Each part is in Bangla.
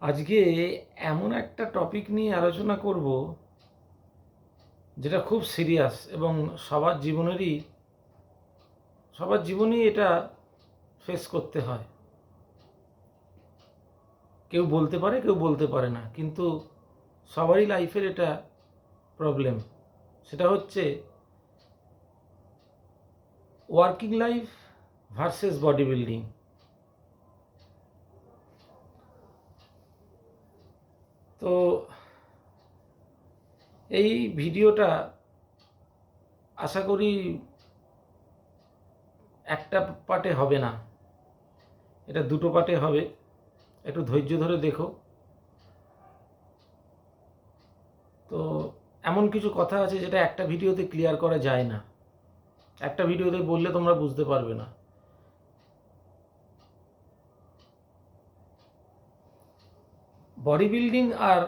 আজকে এমন একটা টপিক নিয়ে আলোচনা করব যেটা খুব সিরিয়াস এবং সবার জীবনেই এটা ফেস করতে হয়। কেউ বলতে পারে, কেউ বলতে পারে না, কিন্তু সবারই লাইফের এটা প্রবলেম। সেটা হচ্ছে working life versus body building. তো এই ভিডিওটা আশা করি একটা পার্টে হবে না, এটা দুটো পার্টে হবে। একটু ধৈর্য ধরে দেখো। তো এমন কিছু কথা আছে যেটা একটা ভিডিওতে ক্লিয়ার করা যায় না, একটা ভিডিওতে বললে তোমরা বুঝতে পারবে না। Body building are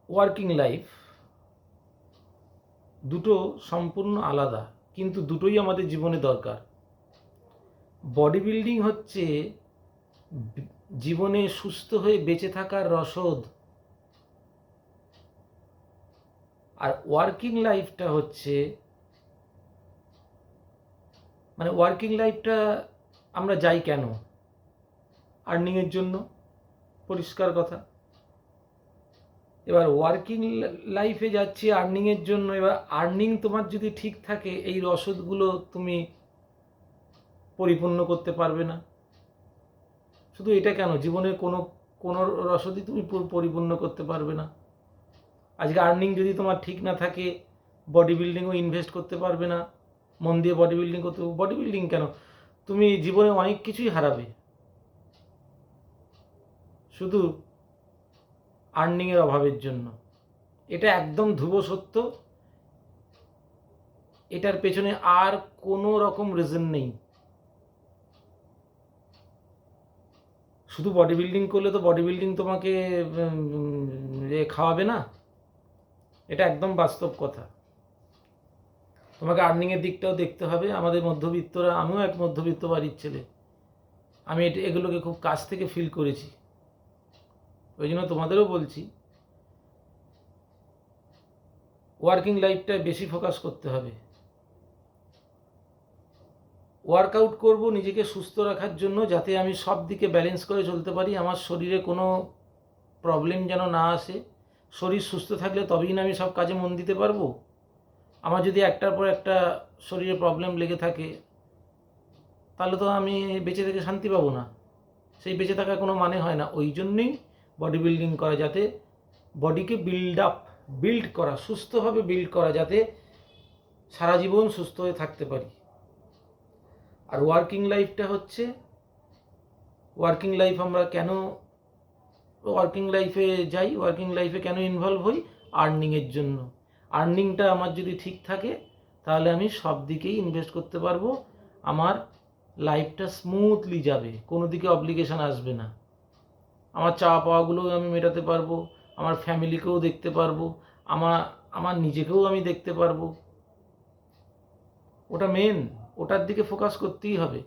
working life দুটো সম্পূর্ণ আলাদা, কিন্তু দুটোই আমাদের জীবনে দরকার। বডি বিল্ডিং হচ্ছে জীবনে সুস্থ হয়ে বেঁচে থাকার রসদ, আর ওয়ার্কিং লাইফটা হচ্ছে ওয়ার্কিং লাইফটা আমরা যাই কেন? আর্নিংয়ের জন্য, পরিষ্কার কথা। এবার ওয়ার্কিং লাইফে যাচ্ছি আর্নিংয়ের জন্য। এবার আর্নিং তোমার যদি ঠিক থাকে, এই রসদগুলো তুমি পরিপূর্ণ করতে পারবে না। শুধু এটা কেন, জীবনের কোনো রসদই তুমি পরিপূর্ণ করতে পারবে না। আজকে আর্নিং যদি তোমার ঠিক না থাকে, বডি বিল্ডিংও ইনভেস্ট করতে পারবে না। মন দিয়ে বডি বিল্ডিং করতে, বডি বিল্ডিং কেন, তুমি জীবনে অনেক কিছুই হারাবে শুধু আর্নিংয়ের অভাবের জন্য। এটা একদম ধ্রুব সত্য, এটার পেছনে আর কোনো রকম রিজন নেই। শুধু বডি বিল্ডিং করলে তো বডি বিল্ডিং তোমাকে খাওয়াবে না, এটা একদম বাস্তব কথা। তোমাকে আর্নিংয়ের দিকটাও দেখতে হবে। আমাদের মধ্যবিত্তরা, আমিও এক মধ্যবিত্ত বাড়ির ছেলে, আমি এগুলোকে খুব কাছ থেকে ফিল করেছি। ওই জন্য তোমাদেরও বলছি, ওয়ার্কিং লাইফটায় বেশি ফোকাস করতে হবে। ওয়ার্কআউট করব নিজেকে সুস্থ রাখার জন্য, যাতে আমি সব দিকে ব্যালেন্স করে চলতে পারি, আমার শরীরে কোনো প্রবলেম যেন না আসে। শরীর সুস্থ থাকলে তবেই না আমি সব কাজে মন দিতে পারবো। আমার যদি একটার পর একটা শরীরে প্রবলেম লেগে থাকে, তাহলে তো আমি বেঁচে থেকে শান্তি পাবো না। সেই বেঁচে থাকার কোনো মানে হয় না। ওই জন্যই বডি বিল্ডিং করা, যাতে বডিকে বিল্ড করা, সুস্থভাবে বিল্ড করা, যাতে সারা জীবন সুস্থ হয়ে থাকতে পারি। আর ওয়ার্কিং লাইফটা হচ্ছে, ওয়ার্কিং লাইফ আমরা কেন ওয়ার্কিং লাইফে যাই, ওয়ার্কিং লাইফে কেন ইনভলভ হই? আর্নিংয়ের জন্য। আর্নিংটা আমার যদি ঠিক থাকে, তাহলে আমি সব দিকেই ইনভেস্ট করতে পারবো। আমার লাইফটা স্মুথলি যাবে, কোনো দিকে অব্লিগেশন আসবে না। আমার চাওয়া পাওয়াগুলোও আমি মেটাতে পারবো, আমার ফ্যামিলিকেও দেখতে পারবো, আমার নিজেকেও আমি দেখতে পারবো। ওটা মেন, ওটার দিকে ফোকাস করতেই হবে।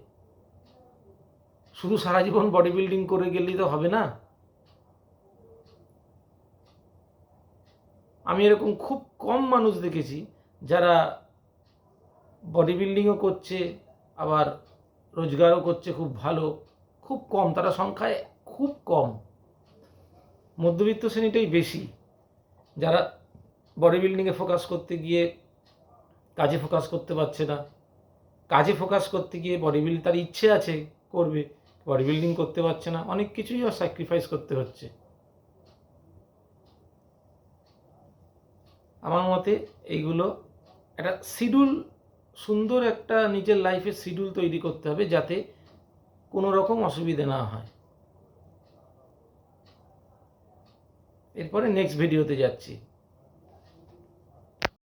শুধু সারা জীবন বডি বিল্ডিং করে গেলেই তো হবে না। আমি এরকম খুব কম মানুষ দেখেছি যারা বডি বিল্ডিংও করছে, আবার রোজগারও করছে খুব ভালো। খুব কম, তারা সংখ্যায় খুব কম। মধ্যবিত্ত শ্রেণীটাই বেশি, যারা বডি বিল্ডিংয়ে ফোকাস করতে গিয়ে কাজে ফোকাস করতে পারছে না। কাজে ফোকাস করতে গিয়ে বডি বিল্ডিং, তার ইচ্ছে আছে করবে, বডি বিল্ডিং করতে পারছে না। অনেক কিছুই স্যাক্রিফাইস করতে হচ্ছে। আমার মতে এইগুলো একটা শিডিউল, সুন্দর একটা নিজের লাইফের শিডিউল তৈরি করতে হবে, যাতে কোনো রকম অসুবিধে না হয়। এরপরে নেক্সট ভিডিওতে যাচ্ছি।